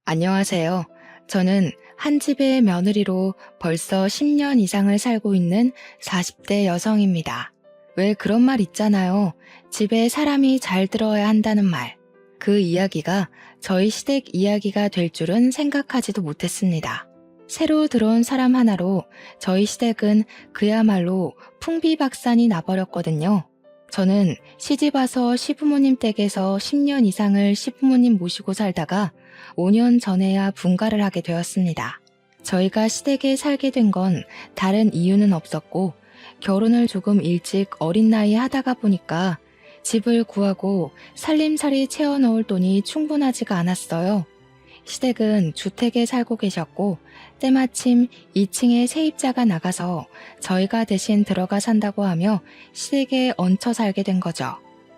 안녕하세요. 저는 한 집의 며느리로 벌써 10년 이상을 살고 있는 40대 여성입니다. 왜 그런 말 있잖아요. 집에 사람이 잘 들어야 한다는 말. 그 이야기가 저희 시댁 이야기가 될 줄은 생각하지도 못했습니다. 새로 들어온 사람 하나로 저희 시댁은 그야말로 풍비박산이 나버렸거든요. 저는 시집와서 시부모님 댁에서 10년 이상을 시부모님 모시고 살다가 5년 전에야 분가를 하게 되었습니다. 저희가 시댁에 살게 된 건 다른 이유는 없었고 결혼을 조금 일찍 어린 나이에 하다가 보니까 집을 구하고 살림살이 채워넣을 돈이 충분하지가 않았어요. 시댁은 주택에 살고 계셨고 때마침 2층에 세입자가 나가서 저희가 대신 들어가 산다고 하며 시댁에 얹혀 살게 된 거죠.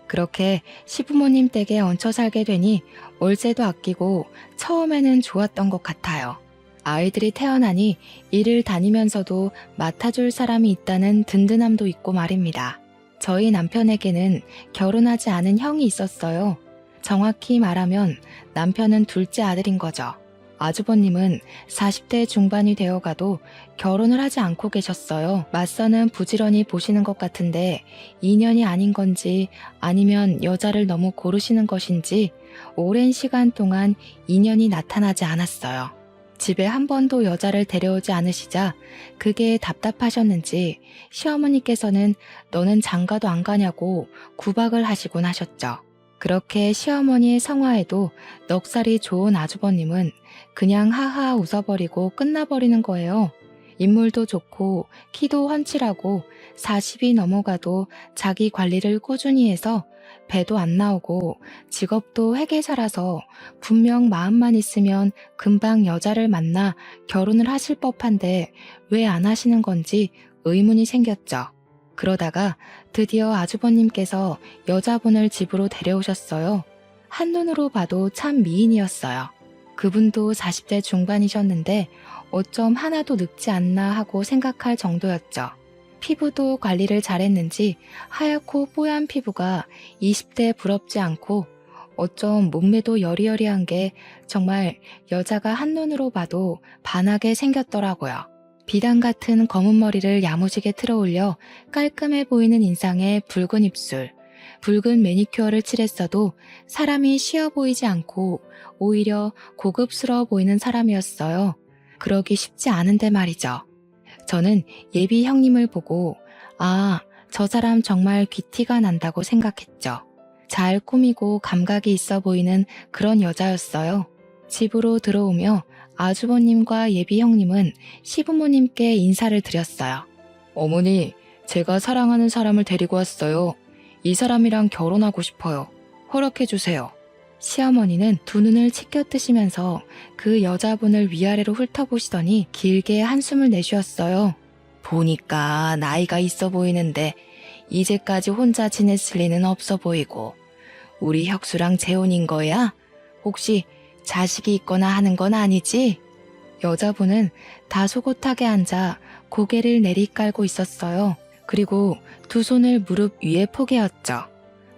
그렇게 시부모님 댁에 얹혀 살게 되니 월세도 아끼고 처음에는 좋았던 것 같아요. 아이들이 태어나니 일을 다니면서도 맡아줄 사람이 있다는 든든함도 있고 말입니다. 저희 남편에게는 결혼하지 않은 형이 있었어요. 정확히 말하면 남편은 둘째 아들인 거죠. 아주버님은 40대 중반이 되어가도 결혼을 하지 않고 계셨어요. 맞서는 부지런히 보시는 것 같은데 인연이 아닌 건지 아니면 여자를 너무 고르시는 것인지 오랜 시간 동안 인연이 나타나지 않았어요. 집에 한 번도 여자를 데려오지 않으시자 그게 답답하셨는지 시어머니께서는 너는 장가도 안 가냐고 구박을 하시곤 하셨죠. 그렇게 시어머니의 성화에도 넉살이 좋은 아주버님은 그냥 하하 웃어버리고 끝나버리는 거예요. 인물도 좋고 키도 훤칠하고 40이 넘어가도 자기 관리를 꾸준히 해서 배도 안 나오고 직업도 회계사라서 분명 마음만 있으면 금방 여자를 만나 결혼을 하실 법한데 왜 안 하시는 건지 의문이 생겼죠. 그러다가 드디어 아주버님께서 여자분을 집으로 데려오셨어요. 한눈으로 봐도 참 미인이었어요. 그분도 40대 중반이셨는데 어쩜 하나도 늙지 않나 하고 생각할 정도였죠. 피부도 관리를 잘했는지 하얗고 뽀얀 피부가 20대 부럽지 않고 어쩜 몸매도 여리여리한 게 정말 여자가 한눈으로 봐도 반하게 생겼더라고요. 비단 같은 검은 머리를 야무지게 틀어올려 깔끔해 보이는 인상에 붉은 입술, 붉은 매니큐어를 칠했어도 사람이 쉬어 보이지 않고 오히려 고급스러워 보이는 사람이었어요. 그러기 쉽지 않은데 말이죠. 저는 예비 형님을 보고 저 사람 정말 귀티가 난다고 생각했죠. 잘 꾸미고 감각이 있어 보이는 그런 여자였어요. 집으로 들어오며 아주버님과 예비 형님은 시부모님께 인사를 드렸어요. 어머니, 제가 사랑하는 사람을 데리고 왔어요. 이 사람이랑 결혼하고 싶어요. 허락해 주세요. 시어머니는 두 눈을 치켜 뜨시면서 그 여자분을 위아래로 훑어보시더니 길게 한숨을 내쉬었어요. 보니까 나이가 있어 보이는데 이제까지 혼자 지냈을 리는 없어 보이고 우리 혁수랑 재혼인 거야? 혹시 자식이 있거나 하는 건 아니지? 여자분은 다소곳하게 앉아 고개를 내리깔고 있었어요. 그리고 두 손을 무릎 위에 포개었죠.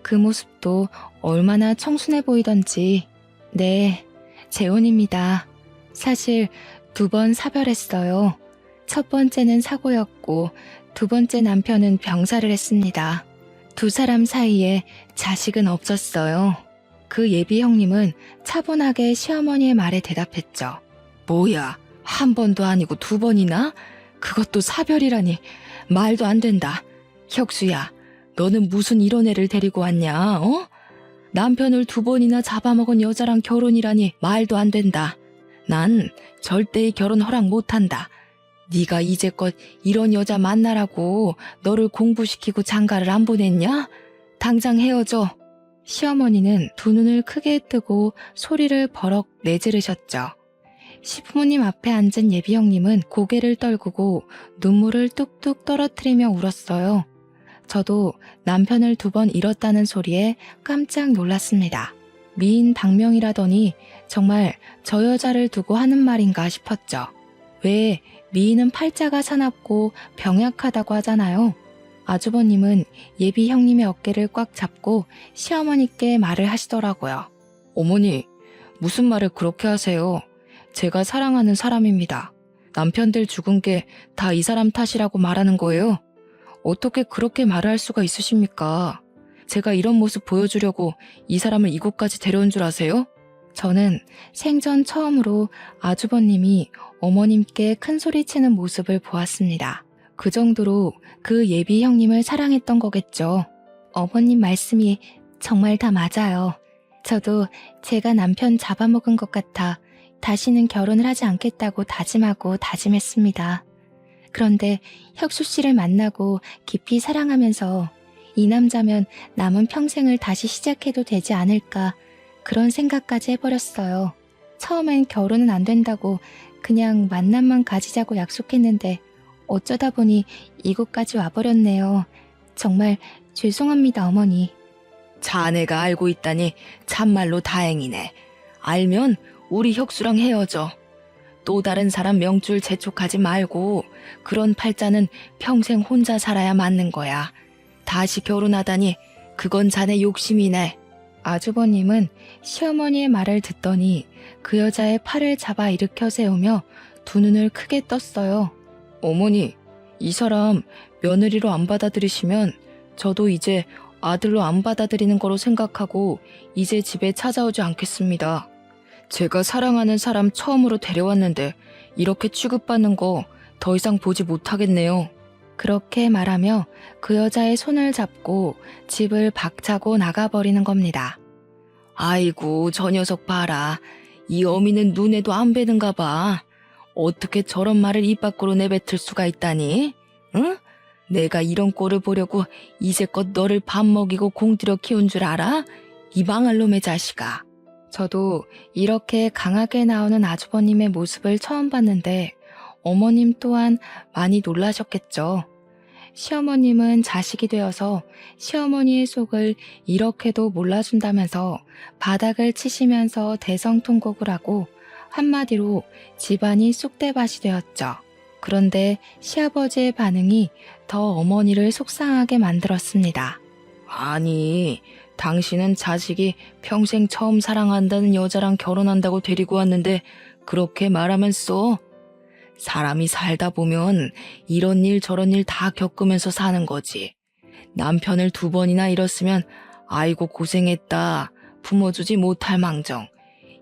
그 모습도 얼마나 청순해 보이던지. 네, 재혼입니다. 사실 2번 사별했어요. 첫 번째는 사고였고 2번째 남편은 병사를 했습니다. 두 사람 사이에 자식은 없었어요. 그 예비 형님은 차분하게 시어머니의 말에 대답했죠. 뭐야, 한 번도 아니고 2번이나? 그것도 사별이라니 말도 안 된다. 혁수야, 너는 무슨 이런 애를 데리고 왔냐, 어? 남편을 2번이나 잡아먹은 여자랑 결혼이라니 말도 안 된다. 난 절대 결혼 허락 못한다. 네가 이제껏 이런 여자 만나라고 너를 공부시키고 장가를 안 보냈냐? 당장 헤어져. 시어머니는 두 눈을 크게 뜨고 소리를 버럭 내지르셨죠. 시부모님 앞에 앉은 예비 형님은 고개를 떨구고 눈물을 뚝뚝 떨어뜨리며 울었어요. 저도 남편을 2번 잃었다는 소리에 깜짝 놀랐습니다. 미인 당명이라더니 정말 저 여자를 두고 하는 말인가 싶었죠. 왜 미인은 팔자가 사납고 병약하다고 하잖아요. 아주버님은 예비 형님의 어깨를 꽉 잡고 시어머니께 말을 하시더라고요. 어머니, 무슨 말을 그렇게 하세요? 제가 사랑하는 사람입니다. 남편들 죽은 게 다 이 사람 탓이라고 말하는 거예요? 어떻게 그렇게 말을 할 수가 있으십니까? 제가 이런 모습 보여주려고 이 사람을 이곳까지 데려온 줄 아세요? 저는 생전 처음으로 아주버님이 어머님께 큰 소리치는 모습을 보았습니다. 그 정도로 그 예비 형님을 사랑했던 거겠죠. 어머님 말씀이 정말 다 맞아요. 저도 제가 남편 잡아먹은 것 같아 다시는 결혼을 하지 않겠다고 다짐하고 다짐했습니다. 그런데 혁수 씨를 만나고 깊이 사랑하면서 이 남자면 남은 평생을 다시 시작해도 되지 않을까 그런 생각까지 해버렸어요. 처음엔 결혼은 안 된다고 그냥 만남만 가지자고 약속했는데 어쩌다 보니 이곳까지 와버렸네요. 정말 죄송합니다, 어머니. 자네가 알고 있다니 참말로 다행이네. 알면 우리 혁수랑 헤어져. 또 다른 사람 명줄 재촉하지 말고 그런 팔자는 평생 혼자 살아야 맞는 거야. 다시 결혼하다니 그건 자네 욕심이네. 아주버님은 시어머니의 말을 듣더니 그 여자의 팔을 잡아 일으켜 세우며 두 눈을 크게 떴어요. 어머니, 이 사람 며느리로 안 받아들이시면 저도 이제 아들로 안 받아들이는 거로 생각하고 이제 집에 찾아오지 않겠습니다. 제가 사랑하는 사람 처음으로 데려왔는데 이렇게 취급받는 거 더 이상 보지 못하겠네요. 그렇게 말하며 그 여자의 손을 잡고 집을 박차고 나가버리는 겁니다. 아이고, 저 녀석 봐라. 이 어미는 눈에도 안 뵈는가 봐. 어떻게 저런 말을 입 밖으로 내뱉을 수가 있다니? 응? 내가 이런 꼴을 보려고 이제껏 너를 밥 먹이고 공들여 키운 줄 알아? 이 망할 놈의 자식아. 저도 이렇게 강하게 나오는 아주버님의 모습을 처음 봤는데 어머님 또한 많이 놀라셨겠죠. 시어머님은 자식이 되어서 시어머니의 속을 이렇게도 몰라준다면서 바닥을 치시면서 대성통곡을 하고 한마디로 집안이 쑥대밭이 되었죠. 그런데 시아버지의 반응이 더 어머니를 속상하게 만들었습니다. 아니, 당신은 자식이 평생 처음 사랑한다는 여자랑 결혼한다고 데리고 왔는데 그렇게 말하면서 사람이 살다 보면 이런 일 저런 일 다 겪으면서 사는 거지. 남편을 2번이나 잃었으면 아이고 고생했다. 품어주지 못할 망정.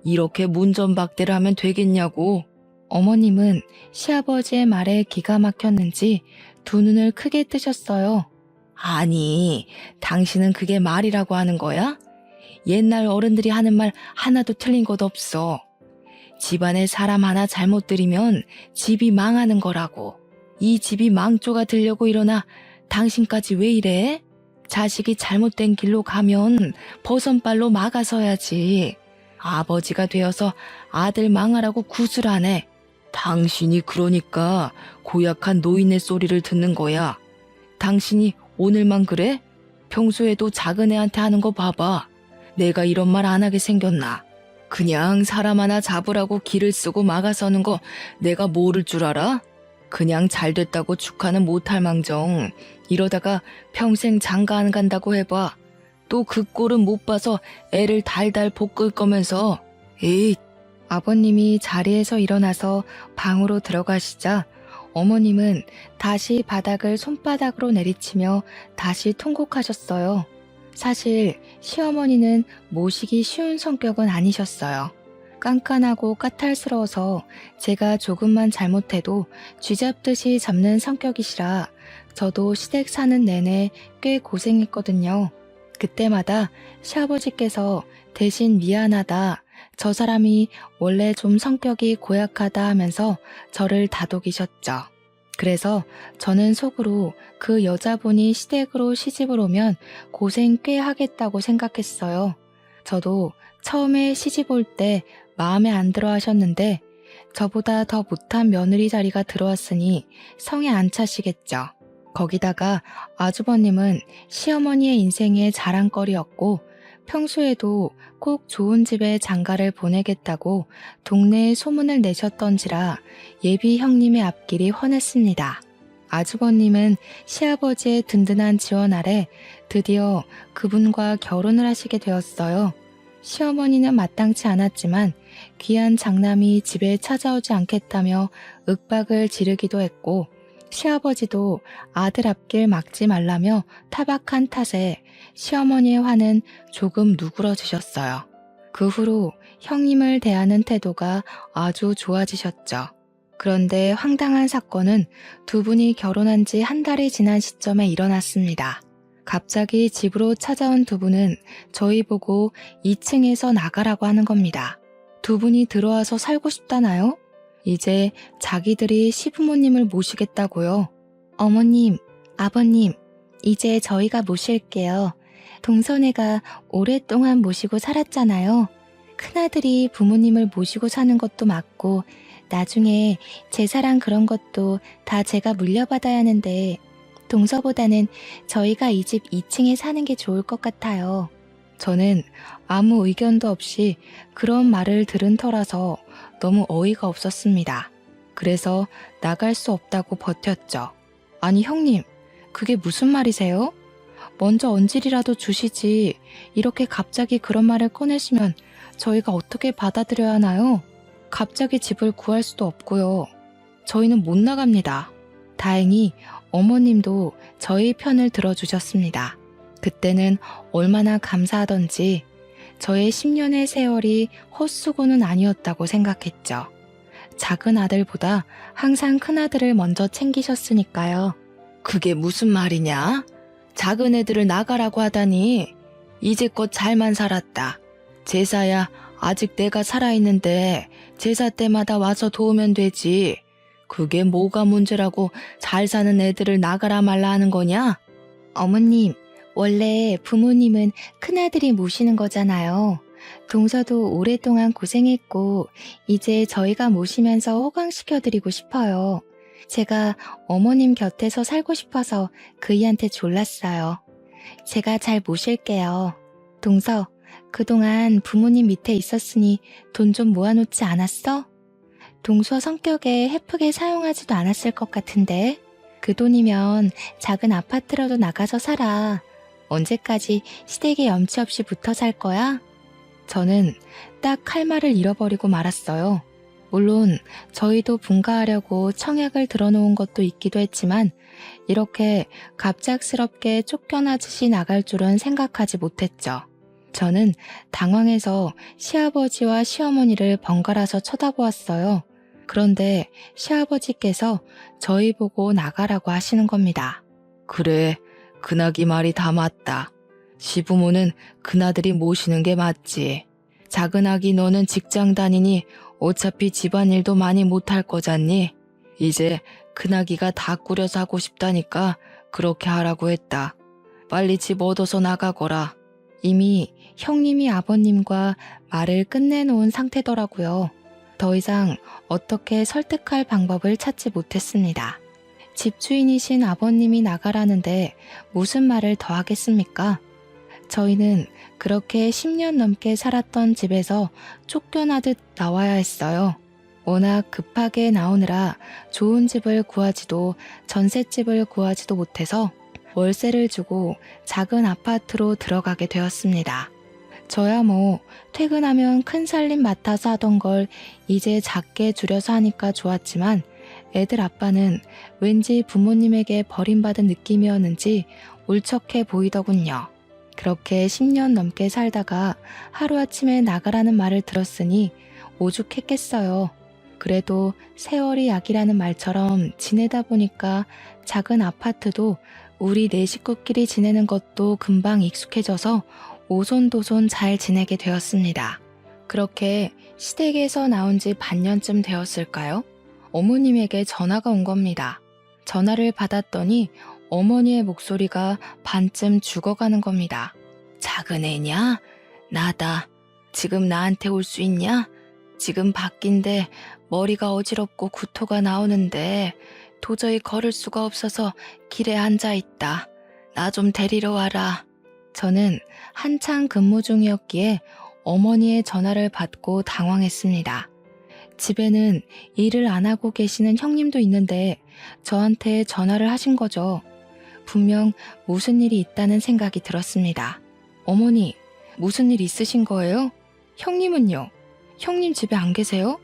이렇게 문전박대를 하면 되겠냐고. 어머님은 시아버지의 말에 기가 막혔는지 두 눈을 크게 뜨셨어요. 아니, 당신은 그게 말이라고 하는 거야? 옛날 어른들이 하는 말 하나도 틀린 것 없어. 집안에 사람 하나 잘못 들이면 집이 망하는 거라고. 이 집이 망조가 되려고 일어나 당신까지 왜 이래? 자식이 잘못된 길로 가면 버선발로 막아서야지. 아버지가 되어서 아들 망하라고 구슬하네. 당신이 그러니까 고약한 노인의 소리를 듣는 거야. 당신이 오늘만 그래? 평소에도 작은 애한테 하는 거 봐봐. 내가 이런 말 안 하게 생겼나? 그냥 사람 하나 잡으라고 길을 쓰고 막아서는 거 내가 모를 줄 알아? 그냥 잘됐다고 축하는 못할 망정. 이러다가 평생 장가 안 간다고 해봐. 또 그 꼴은 못 봐서 애를 달달 볶을 거면서. 에이. 아버님이 자리에서 일어나서 방으로 들어가시자 어머님은 다시 바닥을 손바닥으로 내리치며 다시 통곡하셨어요. 사실 시어머니는 모시기 쉬운 성격은 아니셨어요. 깐깐하고 까탈스러워서 제가 조금만 잘못해도 쥐잡듯이 잡는 성격이시라 저도 시댁 사는 내내 꽤 고생했거든요. 그때마다 시아버지께서 대신 미안하다, 저 사람이 원래 좀 성격이 고약하다 하면서 저를 다독이셨죠. 그래서 저는 속으로 그 여자분이 시댁으로 시집을 오면 고생 꽤 하겠다고 생각했어요. 저도 처음에 시집 올 때 마음에 안 들어 하셨는데 저보다 더 못한 며느리 자리가 들어왔으니 성에 안 차시겠죠. 거기다가 아주버님은 시어머니의 인생의 자랑거리였고 평소에도 꼭 좋은 집에 장가를 보내겠다고 동네에 소문을 내셨던지라 예비 형님의 앞길이 훤했습니다. 아주버님은 시아버지의 든든한 지원 아래 드디어 그분과 결혼을 하시게 되었어요. 시어머니는 마땅치 않았지만 귀한 장남이 집에 찾아오지 않겠다며 윽박을 지르기도 했고, 시아버지도 아들 앞길 막지 말라며 타박한 탓에 시어머니의 화는 조금 누그러지셨어요. 그 후로 형님을 대하는 태도가 아주 좋아지셨죠. 그런데 황당한 사건은 두 분이 결혼한 지 한 달이 지난 시점에 일어났습니다. 갑자기 집으로 찾아온 두 분은 저희 보고 2층에서 나가라고 하는 겁니다. 두 분이 들어와서 살고 싶다나요? 이제 자기들이 시부모님을 모시겠다고요. 어머님, 아버님, 이제 저희가 모실게요. 동선애가 오랫동안 모시고 살았잖아요. 큰아들이 부모님을 모시고 사는 것도 맞고 나중에 제사랑 그런 것도 다 제가 물려받아야 하는데 동서보다는 저희가 이 집 2층에 사는 게 좋을 것 같아요. 저는 아무 의견도 없이 그런 말을 들은 터라서 너무 어이가 없었습니다. 그래서 나갈 수 없다고 버텼죠. 아니 형님, 그게 무슨 말이세요? 먼저 언질이라도 주시지 이렇게 갑자기 그런 말을 꺼내시면 저희가 어떻게 받아들여야 하나요? 갑자기 집을 구할 수도 없고요. 저희는 못 나갑니다. 다행히 어머님도 저희 편을 들어주셨습니다. 그때는 얼마나 감사하던지 저의 10년의 세월이 헛수고는 아니었다고 생각했죠. 작은 아들보다 항상 큰 아들을 먼저 챙기셨으니까요. 그게 무슨 말이냐? 작은 애들을 나가라고 하다니 이제껏 잘만 살았다. 제사야 아직 내가 살아있는데 제사 때마다 와서 도우면 되지. 그게 뭐가 문제라고 잘 사는 애들을 나가라 말라 하는 거냐? 어머님, 원래 부모님은 큰아들이 모시는 거잖아요. 동서도 오랫동안 고생했고 이제 저희가 모시면서 호강시켜드리고 싶어요. 제가 어머님 곁에서 살고 싶어서 그이한테 졸랐어요. 제가 잘 모실게요. 동서, 그동안 부모님 밑에 있었으니 돈 좀 모아놓지 않았어? 동서 성격에 헤프게 사용하지도 않았을 것 같은데 그 돈이면 작은 아파트라도 나가서 살아. 언제까지 시댁에 염치 없이 붙어 살 거야? 저는 딱 할 말을 잃어버리고 말았어요. 물론 저희도 분가하려고 청약을 들어놓은 것도 있기도 했지만 이렇게 갑작스럽게 쫓겨나듯이 나갈 줄은 생각하지 못했죠. 저는 당황해서 시아버지와 시어머니를 번갈아서 쳐다보았어요. 그런데 시아버지께서 저희 보고 나가라고 하시는 겁니다. 그래, 그나기 말이 다 맞다. 시부모는 그나들이 모시는 게 맞지. 작은 아기 너는 직장 다니니 어차피 집안일도 많이 못할 거잖니. 이제 큰아기가 다 꾸려서 하고 싶다니까 그렇게 하라고 했다. 빨리 집 얻어서 나가거라. 이미 형님이 아버님과 말을 끝내놓은 상태더라고요. 더 이상 어떻게 설득할 방법을 찾지 못했습니다. 집주인이신 아버님이 나가라는데 무슨 말을 더 하겠습니까? 저희는 그렇게 10년 넘게 살았던 집에서 쫓겨나듯 나와야 했어요. 워낙 급하게 나오느라 좋은 집을 구하지도 전셋집을 구하지도 못해서 월세를 주고 작은 아파트로 들어가게 되었습니다. 저야 뭐 퇴근하면 큰 살림 맡아서 하던 걸 이제 작게 줄여서 하니까 좋았지만 애들 아빠는 왠지 부모님에게 버림받은 느낌이었는지 울적해 보이더군요. 그렇게 10년 넘게 살다가 하루아침에 나가라는 말을 들었으니 오죽했겠어요. 그래도 세월이 약이라는 말처럼 지내다 보니까 작은 아파트도 우리 네 식구끼리 지내는 것도 금방 익숙해져서 오손도손 잘 지내게 되었습니다. 그렇게 시댁에서 나온 지 반년쯤 되었을까요? 어머님에게 전화가 온 겁니다. 전화를 받았더니 어머니의 목소리가 반쯤 죽어가는 겁니다. 작은 애냐? 나다. 지금 나한테 올 수 있냐? 지금 밖인데 머리가 어지럽고 구토가 나오는데 도저히 걸을 수가 없어서 길에 앉아있다. 나 좀 데리러 와라. 저는 한창 근무 중이었기에 어머니의 전화를 받고 당황했습니다. 집에는 일을 안 하고 계시는 형님도 있는데 저한테 전화를 하신 거죠. 분명 무슨 일이 있다는 생각이 들었습니다. 어머니, 무슨 일 있으신 거예요? 형님은요? 형님 집에 안 계세요?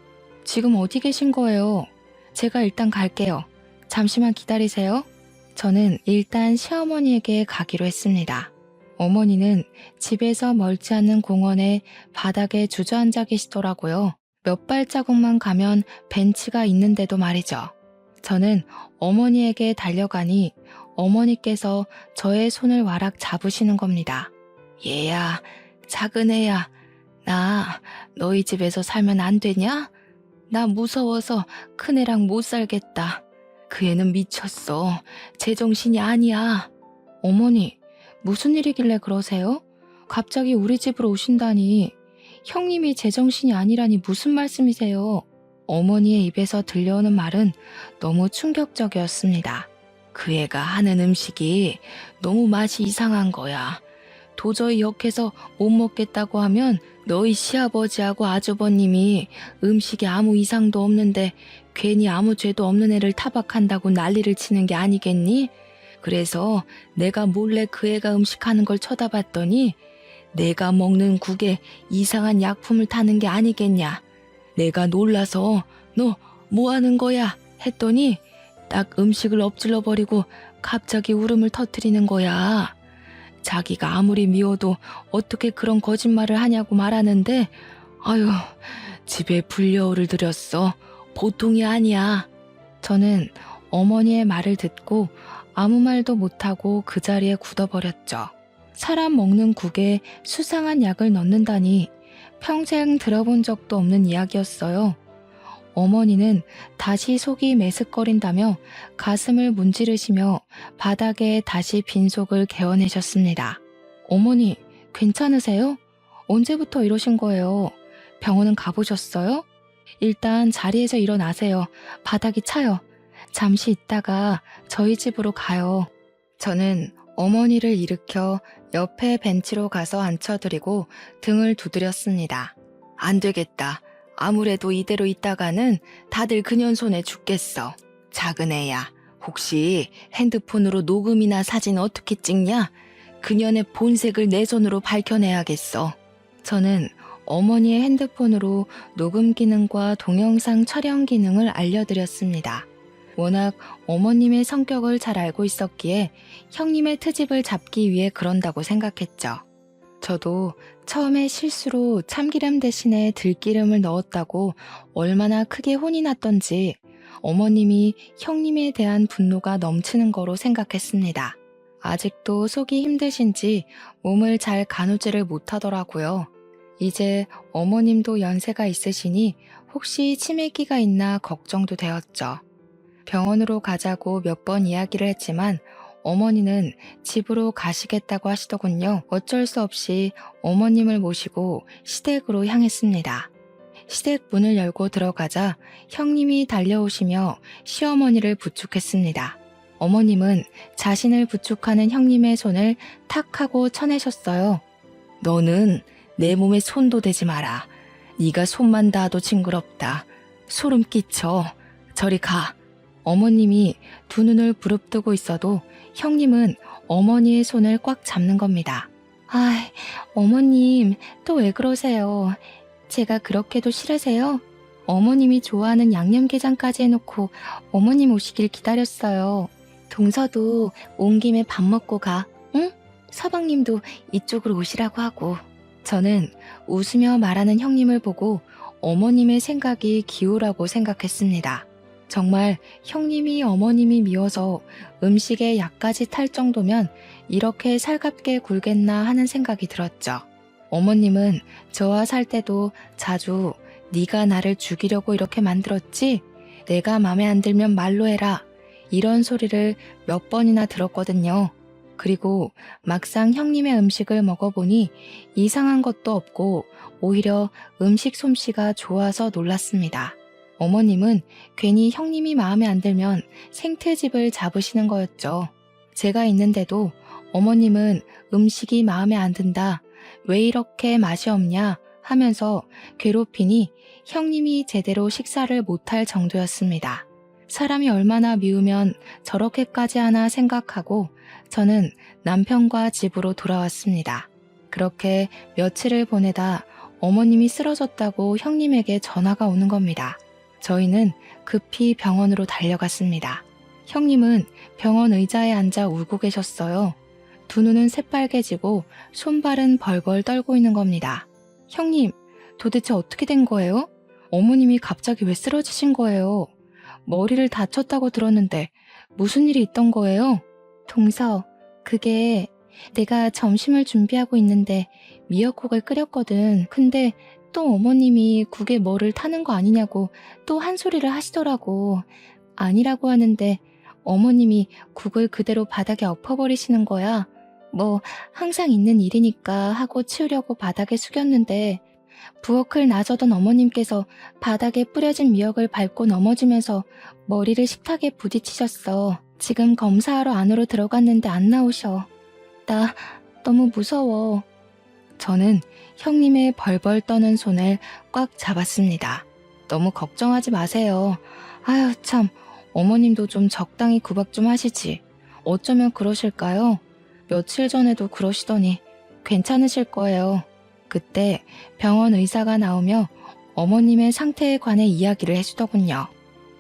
지금 어디 계신 거예요? 제가 일단 갈게요. 잠시만 기다리세요. 저는 일단 시어머니에게 가기로 했습니다. 어머니는 집에서 멀지 않은 공원에 바닥에 주저앉아 계시더라고요. 몇 발자국만 가면 벤치가 있는데도 말이죠. 저는 어머니에게 달려가니 어머니께서 저의 손을 와락 잡으시는 겁니다. 얘야, 작은 애야, 나 너희 집에서 살면 안 되냐? 나 무서워서 큰애랑 못 살겠다. 그 애는 미쳤어. 제정신이 아니야. 어머니, 무슨 일이길래 그러세요? 갑자기 우리 집으로 오신다니. 형님이 제정신이 아니라니 무슨 말씀이세요? 어머니의 입에서 들려오는 말은 너무 충격적이었습니다. 그 애가 하는 음식이 너무 맛이 이상한 거야. 도저히 역해서 못 먹겠다고 하면 너희 시아버지하고 아주버님이 음식에 아무 이상도 없는데 괜히 아무 죄도 없는 애를 타박한다고 난리를 치는 게 아니겠니? 그래서 내가 몰래 그 애가 음식하는 걸 쳐다봤더니 내가 먹는 국에 이상한 약품을 타는 게 아니겠냐. 내가 놀라서 너 뭐 하는 거야? 했더니 딱 음식을 엎질러 버리고 갑자기 울음을 터뜨리는 거야. 자기가 아무리 미워도 어떻게 그런 거짓말을 하냐고 말하는데 아유, 집에 불려오를 들였어. 보통이 아니야. 저는 어머니의 말을 듣고 아무 말도 못하고 그 자리에 굳어버렸죠. 사람 먹는 국에 수상한 약을 넣는다니 평생 들어본 적도 없는 이야기였어요. 어머니는 다시 속이 메슥거린다며 가슴을 문지르시며 바닥에 다시 빈속을 개어내셨습니다. 어머니, 괜찮으세요? 언제부터 이러신 거예요? 병원은 가보셨어요? 일단 자리에서 일어나세요. 바닥이 차요. 잠시 있다가 저희 집으로 가요. 저는 어머니를 일으켜 옆에 벤치로 가서 앉혀드리고 등을 두드렸습니다. 안 되겠다. 아무래도 이대로 있다가는 다들 그년 손에 죽겠어. 작은 애야, 혹시 핸드폰으로 녹음이나 사진 어떻게 찍냐? 그년의 본색을 내 손으로 밝혀내야겠어. 저는 어머니의 핸드폰으로 녹음 기능과 동영상 촬영 기능을 알려드렸습니다. 워낙 어머님의 성격을 잘 알고 있었기에 형님의 트집을 잡기 위해 그런다고 생각했죠. 저도 처음에 실수로 참기름 대신에 들기름을 넣었다고 얼마나 크게 혼이 났던지 어머님이 형님에 대한 분노가 넘치는 거로 생각했습니다. 아직도 속이 힘드신지 몸을 잘 가누지를 못하더라고요. 이제 어머님도 연세가 있으시니 혹시 치매기가 있나 걱정도 되었죠. 병원으로 가자고 몇 번 이야기를 했지만 어머니는 집으로 가시겠다고 하시더군요. 어쩔 수 없이 어머님을 모시고 시댁으로 향했습니다. 시댁 문을 열고 들어가자 형님이 달려오시며 시어머니를 부축했습니다. 어머님은 자신을 부축하는 형님의 손을 탁 하고 쳐내셨어요. 너는 내 몸에 손도 대지 마라. 네가 손만 닿아도 징그럽다. 소름 끼쳐. 저리 가. 어머님이 두 눈을 부릅뜨고 있어도 형님은 어머니의 손을 꽉 잡는 겁니다. 아이, 어머님, 또 왜 그러세요? 제가 그렇게도 싫으세요? 어머님이 좋아하는 양념게장까지 해놓고 어머님 오시길 기다렸어요. 동서도 온 김에 밥 먹고 가, 응? 서방님도 이쪽으로 오시라고 하고. 저는 웃으며 말하는 형님을 보고 어머님의 생각이 기우라고 생각했습니다. 정말 형님이 어머님이 미워서 음식에 약까지 탈 정도면 이렇게 살갑게 굴겠나 하는 생각이 들었죠. 어머님은 저와 살 때도 자주 네가 나를 죽이려고 이렇게 만들었지? 내가 맘에 안 들면 말로 해라. 이런 소리를 몇 번이나 들었거든요. 그리고 막상 형님의 음식을 먹어보니 이상한 것도 없고 오히려 음식 솜씨가 좋아서 놀랐습니다. 어머님은 괜히 형님이 마음에 안 들면 생트집을 잡으시는 거였죠. 제가 있는데도 어머님은 음식이 마음에 안 든다, 왜 이렇게 맛이 없냐 하면서 괴롭히니 형님이 제대로 식사를 못할 정도였습니다. 사람이 얼마나 미우면 저렇게까지 하나 생각하고 저는 남편과 집으로 돌아왔습니다. 그렇게 며칠을 보내다 어머님이 쓰러졌다고 형님에게 전화가 오는 겁니다. 저희는 급히 병원으로 달려갔습니다. 형님은 병원 의자에 앉아 울고 계셨어요. 두 눈은 새빨개지고 손발은 벌벌 떨고 있는 겁니다. 형님, 도대체 어떻게 된 거예요? 어머님이 갑자기 왜 쓰러지신 거예요? 머리를 다쳤다고 들었는데 무슨 일이 있던 거예요? 동서, 그게 내가 점심을 준비하고 있는데 미역국을 끓였거든. 근데 또 어머님이 국에 뭐를 타는 거 아니냐고 또 한 소리를 하시더라고. 아니라고 하는데 어머님이 국을 그대로 바닥에 엎어버리시는 거야. 뭐 항상 있는 일이니까 하고 치우려고 바닥에 숙였는데 부엌을 나서던 어머님께서 바닥에 뿌려진 미역을 밟고 넘어지면서 머리를 식탁에 부딪히셨어. 지금 검사하러 안으로 들어갔는데 안 나오셔. 나 너무 무서워. 저는 형님의 벌벌 떠는 손을 꽉 잡았습니다. 너무 걱정하지 마세요. 아유 참, 어머님도 좀 적당히 구박 좀 하시지. 어쩌면 그러실까요? 며칠 전에도 그러시더니 괜찮으실 거예요. 그때 병원 의사가 나오며 어머님의 상태에 관해 이야기를 해주더군요.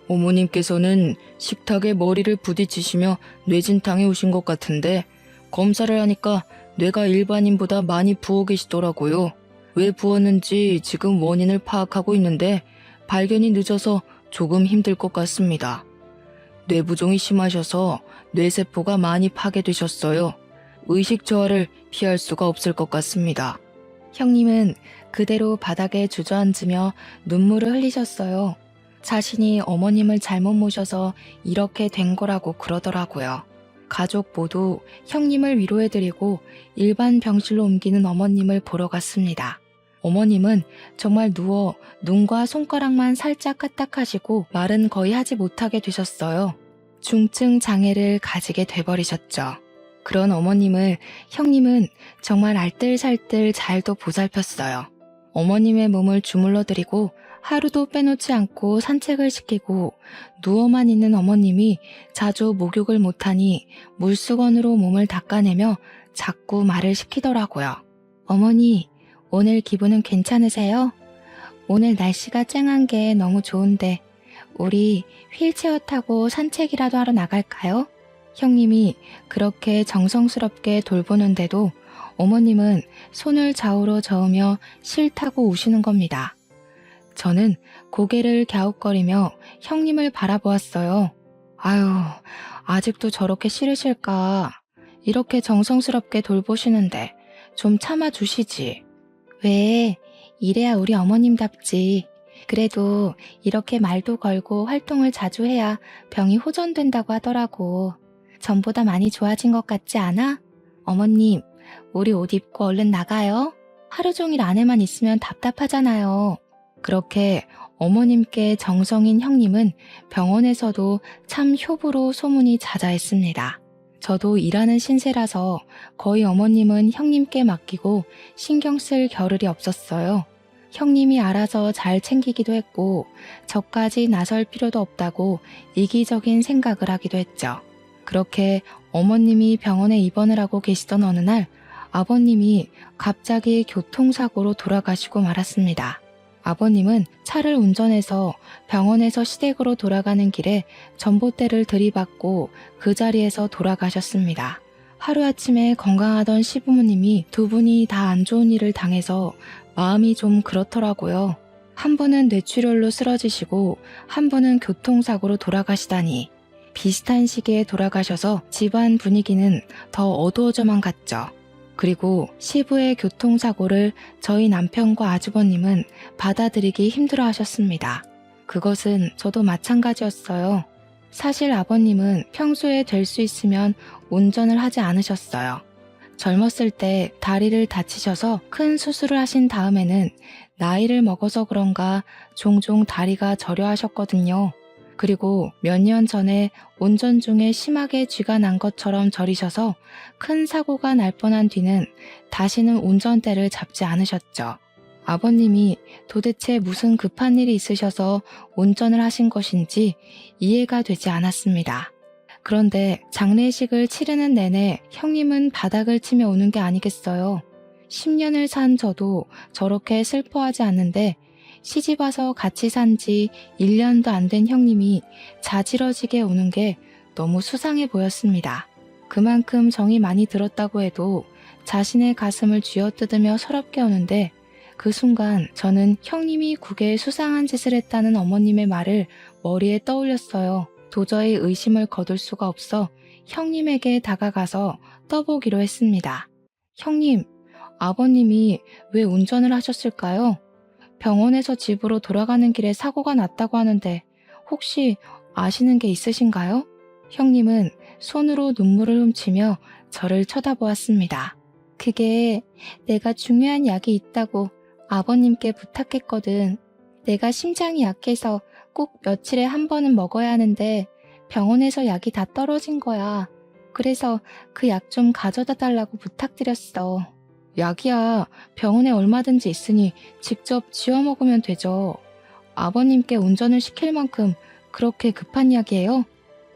어머님께서는 식탁에 머리를 부딪히시며 뇌진탕에 오신 것 같은데 검사를 하니까 뇌가 일반인보다 많이 부어 계시더라고요. 왜 부었는지 지금 원인을 파악하고 있는데 발견이 늦어서 조금 힘들 것 같습니다. 뇌부종이 심하셔서 뇌세포가 많이 파괴되셨어요. 의식 저하를 피할 수가 없을 것 같습니다. 형님은 그대로 바닥에 주저앉으며 눈물을 흘리셨어요. 자신이 어머님을 잘못 모셔서 이렇게 된 거라고 그러더라고요. 가족 모두 형님을 위로해드리고 일반 병실로 옮기는 어머님을 보러 갔습니다. 어머님은 정말 누워 눈과 손가락만 살짝 까딱하시고 말은 거의 하지 못하게 되셨어요. 중증 장애를 가지게 돼버리셨죠. 그런 어머님을 형님은 정말 알뜰살뜰 잘도 보살폈어요. 어머님의 몸을 주물러드리고 하루도 빼놓지 않고 산책을 시키고 누워만 있는 어머님이 자주 목욕을 못하니 물수건으로 몸을 닦아내며 자꾸 말을 시키더라고요. 어머니, 오늘 기분은 괜찮으세요? 오늘 날씨가 쨍한 게 너무 좋은데 우리 휠체어 타고 산책이라도 하러 나갈까요? 형님이 그렇게 정성스럽게 돌보는데도 어머님은 손을 좌우로 저으며 싫다고 우시는 겁니다. 저는 고개를 갸웃거리며 형님을 바라보았어요. 아유, 아직도 저렇게 싫으실까? 이렇게 정성스럽게 돌보시는데 좀 참아주시지. 왜? 이래야 우리 어머님답지. 그래도 이렇게 말도 걸고 활동을 자주 해야 병이 호전된다고 하더라고. 전보다 많이 좋아진 것 같지 않아? 어머님, 우리 옷 입고 얼른 나가요. 하루 종일 안에만 있으면 답답하잖아요. 그렇게 어머님께 정성인 형님은 병원에서도 참 효부로 소문이 자자했습니다. 저도 일하는 신세라서 거의 어머님은 형님께 맡기고 신경 쓸 겨를이 없었어요. 형님이 알아서 잘 챙기기도 했고 저까지 나설 필요도 없다고 이기적인 생각을 하기도 했죠. 그렇게 어머님이 병원에 입원을 하고 계시던 어느 날 아버님이 갑자기 교통사고로 돌아가시고 말았습니다. 아버님은 차를 운전해서 병원에서 시댁으로 돌아가는 길에 전봇대를 들이받고 그 자리에서 돌아가셨습니다. 하루아침에 건강하던 시부모님이 두 분이 다 안 좋은 일을 당해서 마음이 좀 그렇더라고요. 한 분은 뇌출혈로 쓰러지시고 한 분은 교통사고로 돌아가시다니 비슷한 시기에 돌아가셔서 집안 분위기는 더 어두워져만 갔죠. 그리고 시부의 교통사고를 저희 남편과 아주버님은 받아들이기 힘들어 하셨습니다. 그것은 저도 마찬가지였어요. 사실 아버님은 평소에 될 수 있으면 운전을 하지 않으셨어요. 젊었을 때 다리를 다치셔서 큰 수술을 하신 다음에는 나이를 먹어서 그런가 종종 다리가 저려 하셨거든요. 그리고 몇 년 전에 운전 중에 심하게 쥐가 난 것처럼 저리셔서 큰 사고가 날 뻔한 뒤는 다시는 운전대를 잡지 않으셨죠. 아버님이 도대체 무슨 급한 일이 있으셔서 운전을 하신 것인지 이해가 되지 않았습니다. 그런데 장례식을 치르는 내내 형님은 바닥을 치며 우는 게 아니겠어요. 10년을 산 저도 저렇게 슬퍼하지 않는데 시집와서 같이 산 지 1년도 안 된 형님이 자지러지게 우는 게 너무 수상해 보였습니다. 그만큼 정이 많이 들었다고 해도 자신의 가슴을 쥐어뜯으며 서럽게 우는데 그 순간 저는 형님이 국에 수상한 짓을 했다는 어머님의 말을 머리에 떠올렸어요. 도저히 의심을 거둘 수가 없어 형님에게 다가가서 떠보기로 했습니다. 형님, 아버님이 왜 운전을 하셨을까요? 병원에서 집으로 돌아가는 길에 사고가 났다고 하는데 혹시 아시는 게 있으신가요? 형님은 손으로 눈물을 훔치며 저를 쳐다보았습니다. 그게 내가 중요한 약이 있다고 아버님께 부탁했거든. 내가 심장이 약해서 꼭 며칠에 한 번은 먹어야 하는데 병원에서 약이 다 떨어진 거야. 그래서 그 약 좀 가져다 달라고 부탁드렸어. 약이야 병원에 얼마든지 있으니 직접 지어 먹으면 되죠. 아버님께 운전을 시킬 만큼 그렇게 급한 약이에요?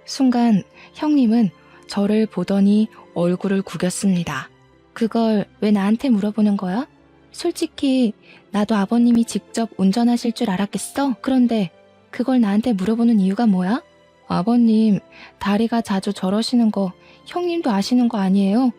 순간 형님은 저를 보더니 얼굴을 구겼습니다. 그걸 왜 나한테 물어보는 거야? 솔직히 나도 아버님이 직접 운전하실 줄 알았겠어? 그런데 그걸 나한테 물어보는 이유가 뭐야? 아버님 다리가 자주 저러시는 거 형님도 아시는 거 아니에요?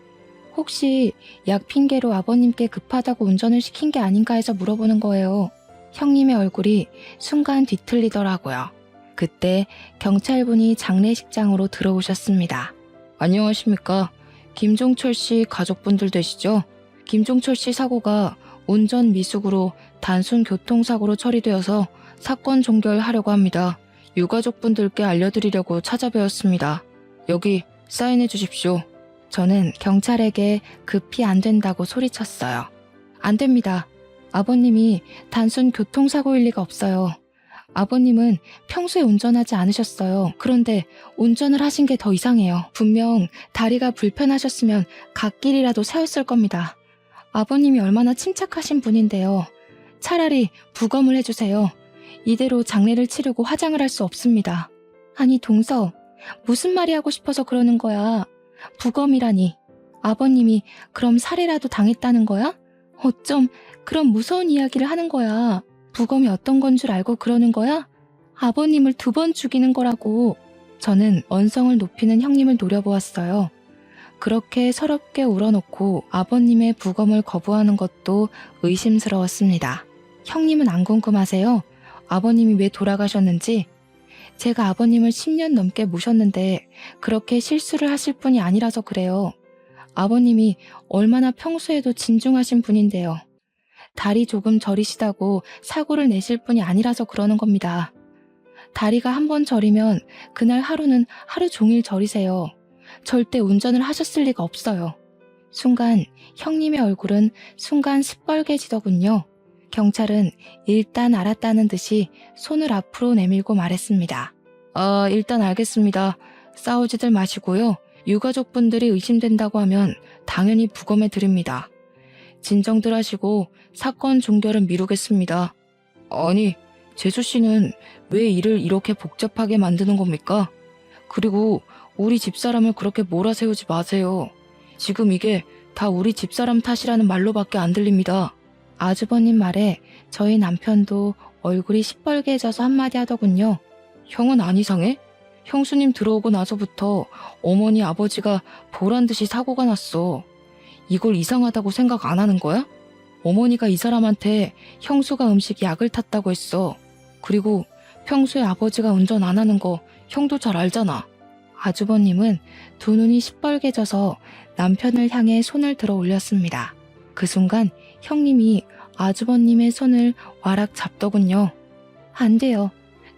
혹시 약 핑계로 아버님께 급하다고 운전을 시킨 게 아닌가 해서 물어보는 거예요. 형님의 얼굴이 순간 뒤틀리더라고요. 그때 경찰분이 장례식장으로 들어오셨습니다. 안녕하십니까? 김종철 씨 가족분들 되시죠? 김종철 씨 사고가 운전 미숙으로 단순 교통사고로 처리되어서 사건 종결하려고 합니다. 유가족분들께 알려드리려고 찾아뵈었습니다. 여기 사인해 주십시오. 저는 경찰에게 급히 안 된다고 소리쳤어요. 안 됩니다. 아버님이 단순 교통사고일 리가 없어요. 아버님은 평소에 운전하지 않으셨어요. 그런데 운전을 하신 게 더 이상해요. 분명 다리가 불편하셨으면 갓길이라도 세웠을 겁니다. 아버님이 얼마나 침착하신 분인데요. 차라리 부검을 해주세요. 이대로 장례를 치르고 화장을 할 수 없습니다. 아니 동서, 무슨 말이 하고 싶어서 그러는 거야. 부검이라니. 아버님이 그럼 살해라도 당했다는 거야? 어쩜 그런 무서운 이야기를 하는 거야. 부검이 어떤 건 줄 알고 그러는 거야? 아버님을 2번 죽이는 거라고. 저는 언성을 높이는 형님을 노려보았어요. 그렇게 서럽게 울어놓고 아버님의 부검을 거부하는 것도 의심스러웠습니다. 형님은 안 궁금하세요? 아버님이 왜 돌아가셨는지? 제가 아버님을 10년 넘게 모셨는데 그렇게 실수를 하실 분이 아니라서 그래요. 아버님이 얼마나 평소에도 진중하신 분인데요. 다리 조금 저리시다고 사고를 내실 분이 아니라서 그러는 겁니다. 다리가 한 번 저리면 그날 하루는 하루 종일 저리세요. 절대 운전을 하셨을 리가 없어요. 순간 형님의 얼굴은 순간 시뻘개지더군요. 경찰은 일단 알았다는 듯이 손을 앞으로 내밀고 말했습니다. 일단 알겠습니다. 싸우지들 마시고요. 유가족분들이 의심된다고 하면 당연히 부검해 드립니다. 진정들 하시고 사건 종결은 미루겠습니다. 아니, 재수 씨는 왜 일을 이렇게 복잡하게 만드는 겁니까? 그리고 우리 집사람을 그렇게 몰아세우지 마세요. 지금 이게 다 우리 집사람 탓이라는 말로밖에 안 들립니다. 아주버님 말에 저희 남편도 얼굴이 시뻘개져서 한마디 하더군요. 형은 안 이상해? 형수님 들어오고 나서부터 어머니 아버지가 보란듯이 사고가 났어. 이걸 이상하다고 생각 안 하는 거야? 어머니가 이 사람한테 형수가 음식 약을 탔다고 했어. 그리고 평소에 아버지가 운전 안 하는 거 형도 잘 알잖아. 아주버님은 2눈이 시뻘개져서 남편을 향해 손을 들어 올렸습니다. 그 순간 형님이 아주버님의 손을 와락 잡더군요. 안 돼요.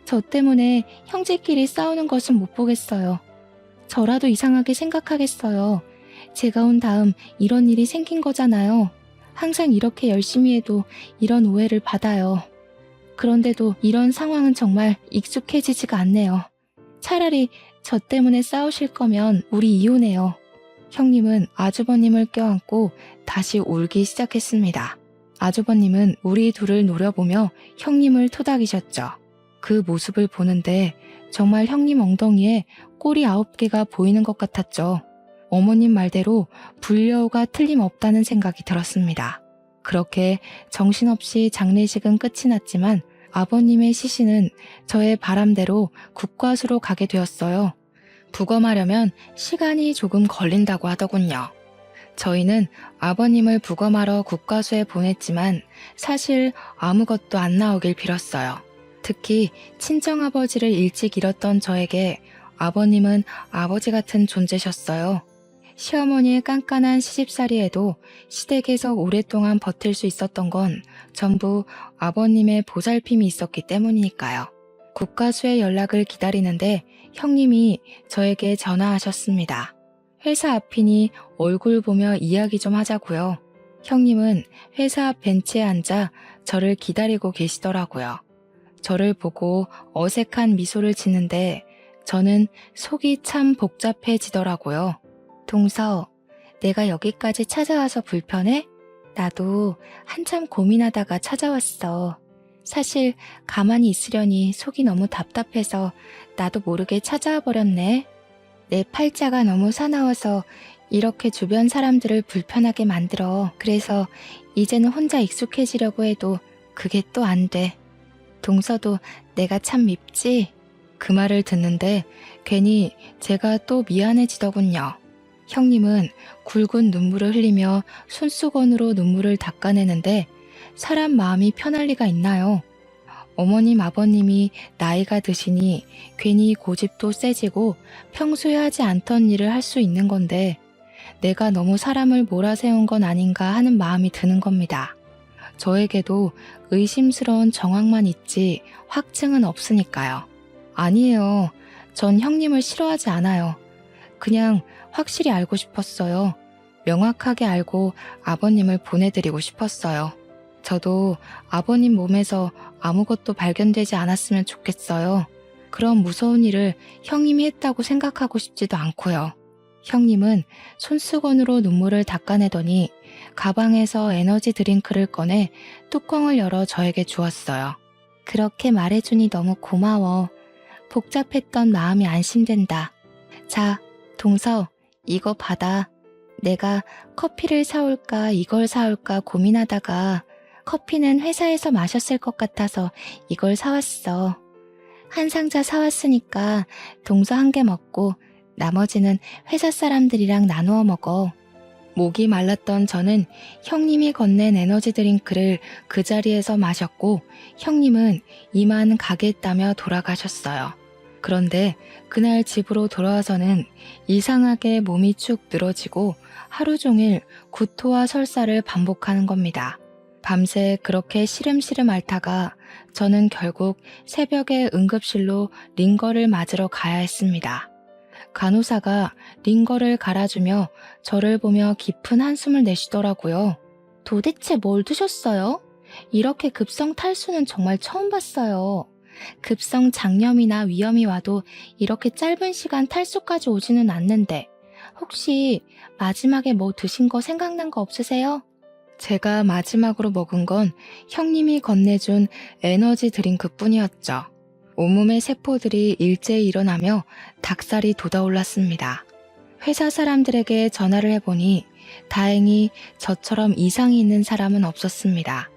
저 때문에 형제끼리 싸우는 것은 못 보겠어요. 저라도 이상하게 생각하겠어요. 제가 온 다음 이런 일이 생긴 거잖아요. 항상 이렇게 열심히 해도 이런 오해를 받아요. 그런데도 이런 상황은 정말 익숙해지지가 않네요. 차라리 저 때문에 싸우실 거면 우리 이혼해요. 형님은 아주버님을 껴안고 다시 울기 시작했습니다. 아주버님은 우리 둘을 노려보며 형님을 토닥이셨죠. 그 모습을 보는데 정말 형님 엉덩이에 꼬리 9개가 보이는 것 같았죠. 어머님 말대로 불려우가 틀림없다는 생각이 들었습니다. 그렇게 정신없이 장례식은 끝이 났지만 아버님의 시신은 저의 바람대로 국과수로 가게 되었어요. 부검하려면 시간이 조금 걸린다고 하더군요. 저희는 아버님을 부검하러 국과수에 보냈지만 사실 아무것도 안 나오길 빌었어요. 특히 친정아버지를 일찍 잃었던 저에게 아버님은 아버지 같은 존재셨어요. 시어머니의 깐깐한 시집살이에도 시댁에서 오랫동안 버틸 수 있었던 건 전부 아버님의 보살핌이 있었기 때문이니까요. 국과수의 연락을 기다리는데 형님이 저에게 전화하셨습니다. 회사 앞이니 얼굴 보며 이야기 좀 하자고요. 형님은 회사 앞 벤치에 앉아 저를 기다리고 계시더라고요. 저를 보고 어색한 미소를 짓는데 저는 속이 참 복잡해지더라고요. 동서, 내가 여기까지 찾아와서 불편해? 나도 한참 고민하다가 찾아왔어. 사실 가만히 있으려니 속이 너무 답답해서 나도 모르게 찾아와 버렸네. 내 팔자가 너무 사나워서 이렇게 주변 사람들을 불편하게 만들어. 그래서 이제는 혼자 익숙해지려고 해도 그게 또 안 돼. 동서도 내가 참 밉지? 그 말을 듣는데 괜히 제가 또 미안해지더군요. 형님은 굵은 눈물을 흘리며 손수건으로 눈물을 닦아내는데 사람 마음이 편할 리가 있나요? 어머님 아버님이 나이가 드시니 괜히 고집도 세지고 평소에 하지 않던 일을 할 수 있는 건데 내가 너무 사람을 몰아세운 건 아닌가 하는 마음이 드는 겁니다. 저에게도 의심스러운 정황만 있지 확증은 없으니까요. 아니에요. 전 형님을 싫어하지 않아요. 그냥 확실히 알고 싶었어요. 명확하게 알고 아버님을 보내드리고 싶었어요. 저도 아버님 몸에서 아무것도 발견되지 않았으면 좋겠어요. 그런 무서운 일을 형님이 했다고 생각하고 싶지도 않고요. 형님은 손수건으로 눈물을 닦아내더니 가방에서 에너지 드링크를 꺼내 뚜껑을 열어 저에게 주었어요. 그렇게 말해주니 너무 고마워. 복잡했던 마음이 안심된다. 자, 동서, 이거 받아. 내가 커피를 사올까 이걸 사올까 고민하다가 커피는 회사에서 마셨을 것 같아서 이걸 사왔어. 한 상자 사왔으니까 동서 한 개 먹고 나머지는 회사 사람들이랑 나누어 먹어. 목이 말랐던 저는 형님이 건넨 에너지 드링크를 그 자리에서 마셨고 형님은 이만 가겠다며 돌아가셨어요. 그런데 그날 집으로 돌아와서는 이상하게 몸이 축 늘어지고 하루 종일 구토와 설사를 반복하는 겁니다. 밤새 그렇게 시름시름 앓다가 저는 결국 새벽에 응급실로 링거를 맞으러 가야 했습니다. 간호사가 링거를 갈아주며 저를 보며 깊은 한숨을 내쉬더라고요. 도대체 뭘 드셨어요? 이렇게 급성 탈수는 정말 처음 봤어요. 급성 장염이나 위염이 와도 이렇게 짧은 시간 탈수까지 오지는 않는데 혹시 마지막에 뭐 드신 거 생각난 거 없으세요? 제가 마지막으로 먹은 건 형님이 건네준 에너지 드링크 뿐이었죠. 온몸의 세포들이 일제히 일어나며 닭살이 돋아올랐습니다. 회사 사람들에게 전화를 해보니 다행히 저처럼 이상이 있는 사람은 없었습니다.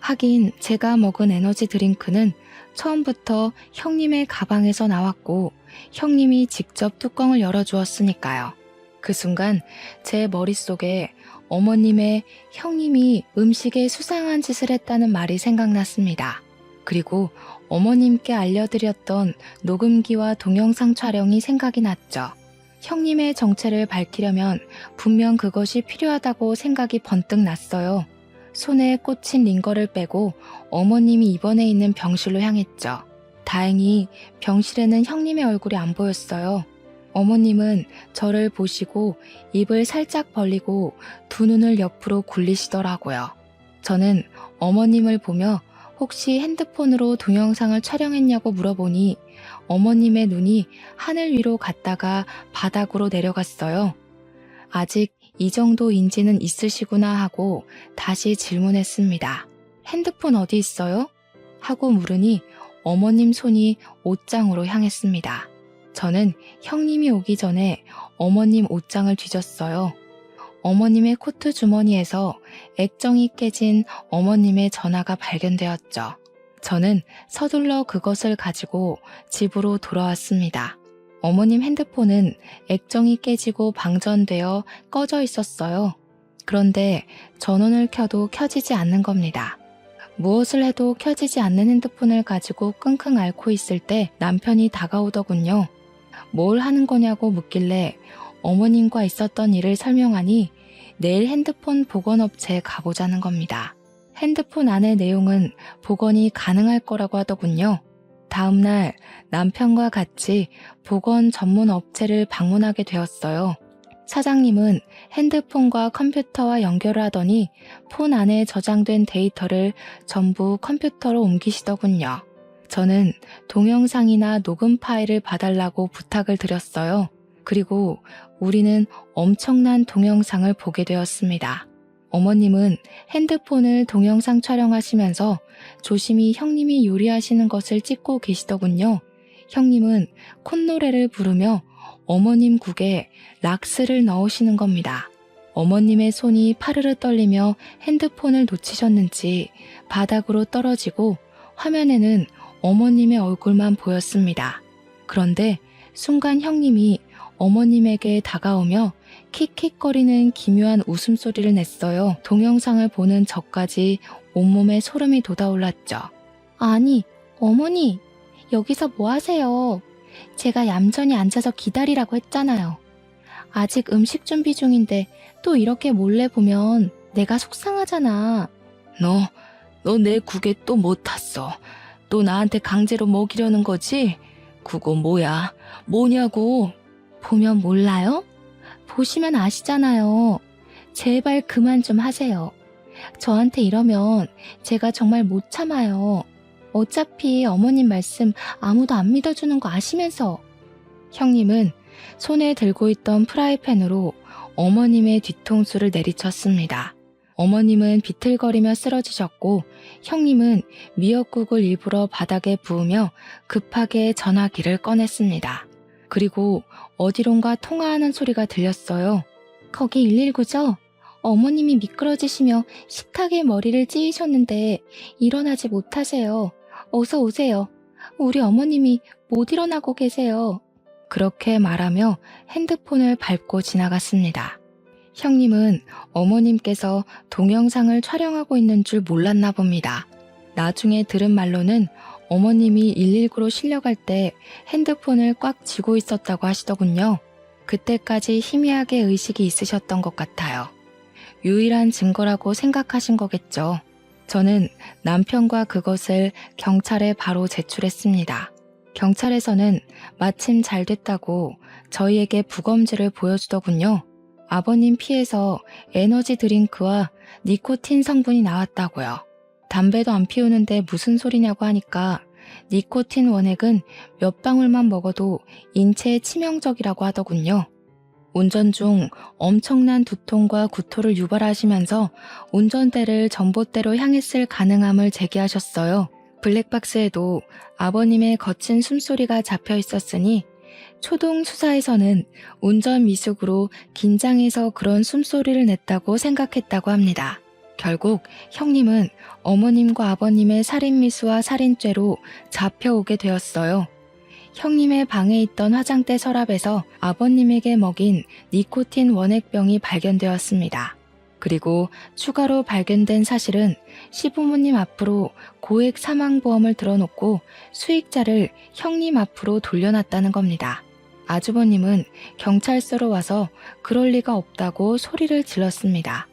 하긴 제가 먹은 에너지 드링크는 처음부터 형님의 가방에서 나왔고 형님이 직접 뚜껑을 열어주었으니까요. 그 순간 제 머릿속에 어머님의 형님이 음식에 수상한 짓을 했다는 말이 생각났습니다. 그리고 어머님께 알려드렸던 녹음기와 동영상 촬영이 생각이 났죠. 형님의 정체를 밝히려면 분명 그것이 필요하다고 생각이 번뜩 났어요. 손에 꽂힌 링거를 빼고 어머님이 입원해 있는 병실로 향했죠. 다행히 병실에는 형님의 얼굴이 안 보였어요. 어머님은 저를 보시고 입을 살짝 벌리고 두 눈을 옆으로 굴리시더라고요. 저는 어머님을 보며 혹시 핸드폰으로 동영상을 촬영했냐고 물어보니 어머님의 눈이 하늘 위로 갔다가 바닥으로 내려갔어요. 아직 이 정도 인지는 있으시구나 하고 다시 질문했습니다. 핸드폰 어디 있어요? 하고 물으니 어머님 손이 옷장으로 향했습니다. 저는 형님이 오기 전에 어머님 옷장을 뒤졌어요. 어머님의 코트 주머니에서 액정이 깨진 어머님의 전화가 발견되었죠. 저는 서둘러 그것을 가지고 집으로 돌아왔습니다. 어머님 핸드폰은 액정이 깨지고 방전되어 꺼져 있었어요. 그런데 전원을 켜도 켜지지 않는 겁니다. 무엇을 해도 켜지지 않는 핸드폰을 가지고 끙끙 앓고 있을 때 남편이 다가오더군요. 뭘 하는 거냐고 묻길래 어머님과 있었던 일을 설명하니 내일 핸드폰 복원업체에 가보자는 겁니다. 핸드폰 안의 내용은 복원이 가능할 거라고 하더군요. 다음날 남편과 같이 복원 전문 업체를 방문하게 되었어요. 사장님은 핸드폰과 컴퓨터와 연결을 하더니 폰 안에 저장된 데이터를 전부 컴퓨터로 옮기시더군요. 저는 동영상이나 녹음 파일을 봐달라고 부탁을 드렸어요. 그리고 우리는 엄청난 동영상을 보게 되었습니다. 어머님은 핸드폰을 동영상 촬영하시면서 조심히 형님이 요리하시는 것을 찍고 계시더군요. 형님은 콧노래를 부르며 어머님 국에 락스를 넣으시는 겁니다. 어머님의 손이 파르르 떨리며 핸드폰을 놓치셨는지 바닥으로 떨어지고 화면에는 어머님의 얼굴만 보였습니다. 그런데 순간 형님이 어머님에게 다가오며 킥킥거리는 기묘한 웃음소리를 냈어요. 동영상을 보는 저까지 온몸에 소름이 돋아올랐죠. 아니, 어머니, 여기서 뭐 하세요? 제가 얌전히 앉아서 기다리라고 했잖아요. 아직 음식 준비 중인데 또 이렇게 몰래 보면 내가 속상하잖아. 너 내 국에 또 못 탔어. 또 나한테 강제로 먹이려는 거지? 그거 뭐야? 뭐냐고? 보면 몰라요? 보시면 아시잖아요. 제발 그만 좀 하세요. 저한테 이러면 제가 정말 못 참아요. 어차피 어머님 말씀 아무도 안 믿어주는 거 아시면서. 형님은 손에 들고 있던 프라이팬으로 어머님의 뒤통수를 내리쳤습니다. 어머님은 비틀거리며 쓰러지셨고 형님은 미역국을 일부러 바닥에 부으며 급하게 전화기를 꺼냈습니다. 그리고 어디론가 통화하는 소리가 들렸어요. 거기 119죠? 어머님이 미끄러지시며 식탁에 머리를 찌이셨는데 일어나지 못하세요. 어서 오세요. 우리 어머님이 못 일어나고 계세요. 그렇게 말하며 핸드폰을 밟고 지나갔습니다. 형님은 어머님께서 동영상을 촬영하고 있는 줄 몰랐나 봅니다. 나중에 들은 말로는 어머님이 119로 실려갈 때 핸드폰을 꽉 쥐고 있었다고 하시더군요. 그때까지 희미하게 의식이 있으셨던 것 같아요. 유일한 증거라고 생각하신 거겠죠. 저는 남편과 그것을 경찰에 바로 제출했습니다. 경찰에서는 마침 잘 됐다고 저희에게 부검지를 보여주더군요. 아버님 피에서 에너지 드링크와 니코틴 성분이 나왔다고요. 담배도 안 피우는데 무슨 소리냐고 하니까 니코틴 원액은 몇 방울만 먹어도 인체에 치명적이라고 하더군요. 운전 중 엄청난 두통과 구토를 유발하시면서 운전대를 전봇대로 향했을 가능함을 제기하셨어요. 블랙박스에도 아버님의 거친 숨소리가 잡혀 있었으니 초동 수사에서는 운전 미숙으로 긴장해서 그런 숨소리를 냈다고 생각했다고 합니다. 결국 형님은 어머님과 아버님의 살인미수와 살인죄로 잡혀오게 되었어요. 형님의 방에 있던 화장대 서랍에서 아버님에게 먹인 니코틴 원액병이 발견되었습니다. 그리고 추가로 발견된 사실은 시부모님 앞으로 고액 사망보험을 들어놓고 수익자를 형님 앞으로 돌려놨다는 겁니다. 아주버님은 경찰서로 와서 그럴 리가 없다고 소리를 질렀습니다.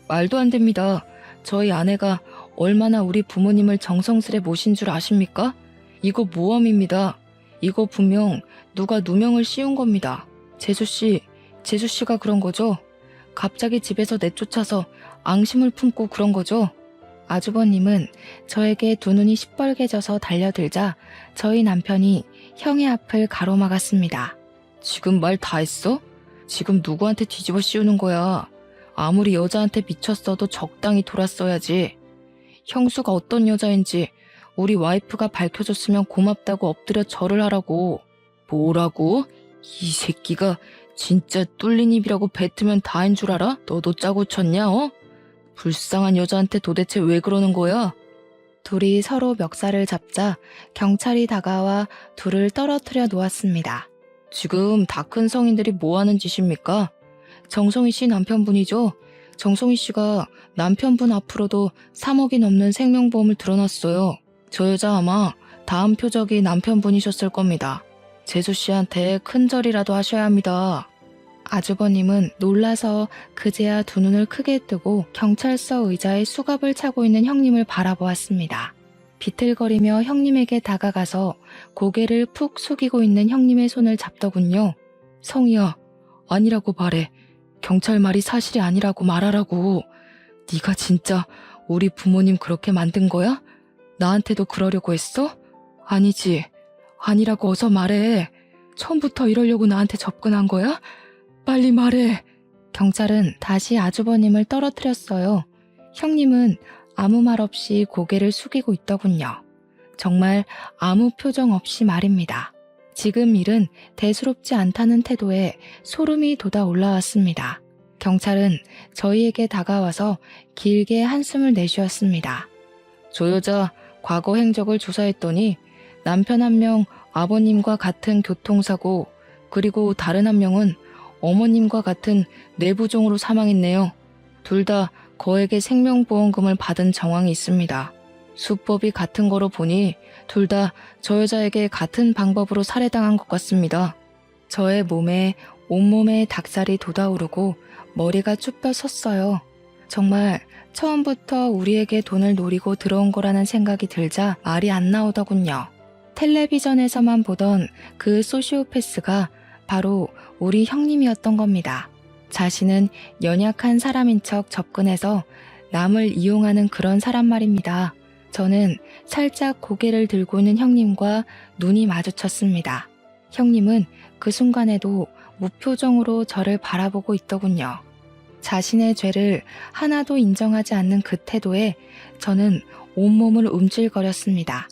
말도 안 됩니다. 저희 아내가 얼마나 우리 부모님을 정성스레 모신 줄 아십니까? 이거 모험입니다. 이거 분명 누가 누명을 씌운 겁니다. 재수씨가 그런 거죠? 갑자기 집에서 내쫓아서 앙심을 품고 그런 거죠? 아주버님은 저에게 두 눈이 시뻘개져서 달려들자 저희 남편이 형의 앞을 가로막았습니다. 지금 말 다 했어? 지금 누구한테 뒤집어 씌우는 거야? 아무리 여자한테 미쳤어도 적당히 돌았어야지. 형수가 어떤 여자인지 우리 와이프가 밝혀줬으면 고맙다고 엎드려 절을 하라고. 뭐라고? 이 새끼가 진짜 뚫린 입이라고 뱉으면 다인 줄 알아? 너도 짜고 쳤냐, 어? 불쌍한 여자한테 도대체 왜 그러는 거야? 둘이 서로 멱살을 잡자 경찰이 다가와 둘을 떨어뜨려 놓았습니다. 지금 다 큰 성인들이 뭐 하는 짓입니까? 정성희 씨 남편분이죠? 정성희 씨가 남편분 앞으로도 3억이 넘는 생명보험을 들어놨어요. 저 여자 아마 다음 표적이 남편분이셨을 겁니다. 재수 씨한테 큰절이라도 하셔야 합니다. 아주버님은 놀라서 그제야 두 눈을 크게 뜨고 경찰서 의자에 수갑을 차고 있는 형님을 바라보았습니다. 비틀거리며 형님에게 다가가서 고개를 푹 숙이고 있는 형님의 손을 잡더군요. 성희야, 아니라고 말해. 경찰 말이 사실이 아니라고 말하라고. 네가 진짜 우리 부모님 그렇게 만든 거야? 나한테도 그러려고 했어? 아니지. 아니라고 어서 말해. 처음부터 이러려고 나한테 접근한 거야? 빨리 말해. 경찰은 다시 아주버님을 떨어뜨렸어요. 형님은 아무 말 없이 고개를 숙이고 있더군요. 정말 아무 표정 없이 말입니다. 지금 일은 대수롭지 않다는 태도에 소름이 돋아 올라왔습니다. 경찰은 저희에게 다가와서 길게 한숨을 내쉬었습니다. 저 여자 과거 행적을 조사했더니 남편 한 명 아버님과 같은 교통사고, 그리고 다른 한 명은 어머님과 같은 뇌부종으로 사망했네요. 둘 다 거액의 생명보험금을 받은 정황이 있습니다. 수법이 같은 거로 보니 둘 다 저 여자에게 같은 방법으로 살해당한 것 같습니다. 저의 몸에 온몸에 닭살이 돋아오르고 머리가 쭈뼛 섰어요. 정말 처음부터 우리에게 돈을 노리고 들어온 거라는 생각이 들자 말이 안 나오더군요. 텔레비전에서만 보던 그 소시오패스가 바로 우리 형님이었던 겁니다. 자신은 연약한 사람인 척 접근해서 남을 이용하는 그런 사람 말입니다. 저는 살짝 고개를 들고 있는 형님과 눈이 마주쳤습니다. 형님은 그 순간에도 무표정으로 저를 바라보고 있더군요. 자신의 죄를 하나도 인정하지 않는 그 태도에 저는 온몸을 움찔거렸습니다.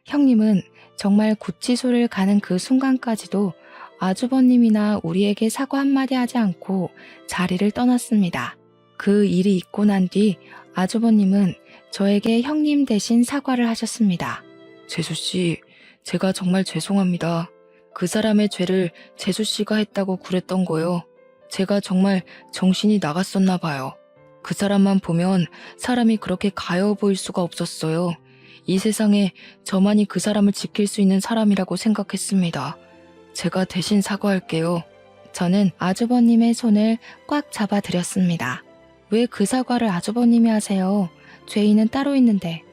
형님은 정말 구치소를 가는 그 순간까지도 아주버님이나 우리에게 사과 한마디 하지 않고 자리를 떠났습니다. 그 일이 있고 난 뒤 아주버님은 저에게 형님 대신 사과를 하셨습니다. 재수씨, 제가 정말 죄송합니다. 그 사람의 죄를 재수씨가 했다고 그랬던 거요. 제가 정말 정신이 나갔었나 봐요. 그 사람만 보면 사람이 그렇게 가여워 보일 수가 없었어요. 이 세상에 저만이 그 사람을 지킬 수 있는 사람이라고 생각했습니다. 제가 대신 사과할게요. 저는 아주버님의 손을 꽉 잡아드렸습니다. 왜 그 사과를 아주버님이 하세요? 죄인은 따로 있는데.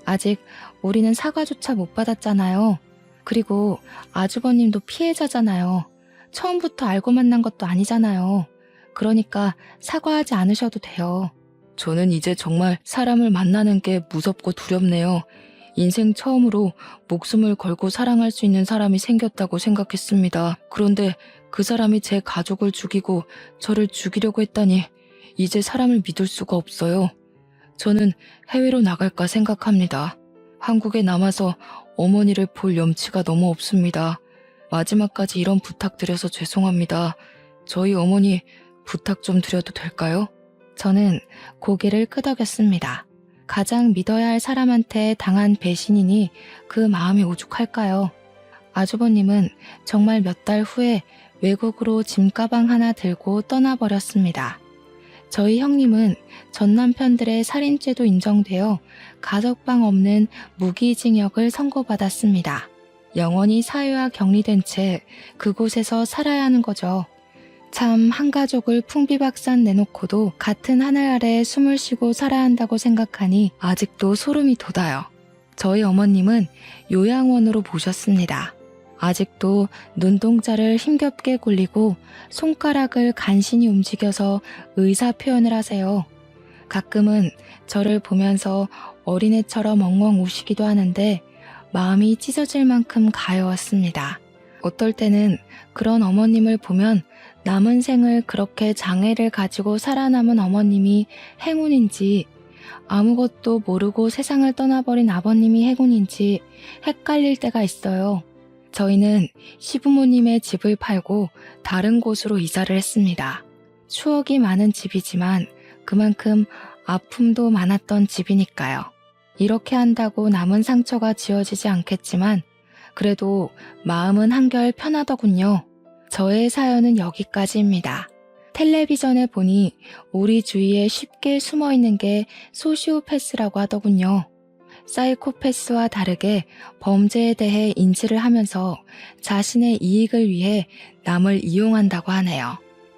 아직 우리는 사과조차 못 받았잖아요. 그리고 아주버님도 피해자잖아요. 처음부터 알고 만난 것도 아니잖아요. 그러니까 사과하지 않으셔도 돼요. 저는 이제 정말 사람을 만나는 게 무섭고 두렵네요. 인생 처음으로 목숨을 걸고 사랑할 수 있는 사람이 생겼다고 생각했습니다. 그런데 그 사람이 제 가족을 죽이고 저를 죽이려고 했다니 이제 사람을 믿을 수가 없어요. 저는 해외로 나갈까 생각합니다. 한국에 남아서 어머니를 볼 염치가 너무 없습니다. 마지막까지 이런 부탁드려서 죄송합니다. 저희 어머니 부탁 좀 드려도 될까요? 저는 고개를 끄덕였습니다. 가장 믿어야 할 사람한테 당한 배신이니 그 마음이 오죽할까요? 아주버님은 정말 몇 달 후에 외국으로 짐가방 하나 들고 떠나버렸습니다. 저희 형님은 전 남편들의 살인죄도 인정되어 가석방 없는 무기징역을 선고받았습니다. 영원히 사회와 격리된 채 그곳에서 살아야 하는 거죠. 참 한 가족을 풍비박산 내놓고도 같은 하늘 아래 숨을 쉬고 살아야 한다고 생각하니 아직도 소름이 돋아요. 저희 어머님은 요양원으로 모셨습니다. 아직도 눈동자를 힘겹게 굴리고 손가락을 간신히 움직여서 의사 표현을 하세요. 가끔은 저를 보면서 어린애처럼 엉엉 우시기도 하는데 마음이 찢어질 만큼 가여웠습니다. 어떨 때는 그런 어머님을 보면 남은 생을 그렇게 장애를 가지고 살아남은 어머님이 행운인지 아무것도 모르고 세상을 떠나버린 아버님이 행운인지 헷갈릴 때가 있어요. 저희는 시부모님의 집을 팔고 다른 곳으로 이사를 했습니다. 추억이 많은 집이지만 그만큼 아픔도 많았던 집이니까요. 이렇게 한다고 남은 상처가 지워지지 않겠지만 그래도 마음은 한결 편하더군요. 저의 사연은 여기까지입니다. 텔레비전에 보니 우리 주위에 쉽게 숨어있는 게 소시오패스라고 하더군요. 사이코패스와 다르게 범죄에 대해 인지를 하면서 자신의 이익을 위해 남을 이용한다고 하네요.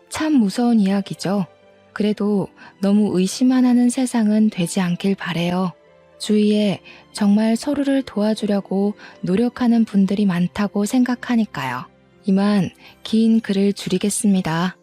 참 무서운 이야기죠. 그래도 너무 의심만 하는 세상은 되지 않길 바래요. 주위에 정말 서로를 도와주려고 노력하는 분들이 많다고 생각하니까요. 이만 긴 글을 줄이겠습니다.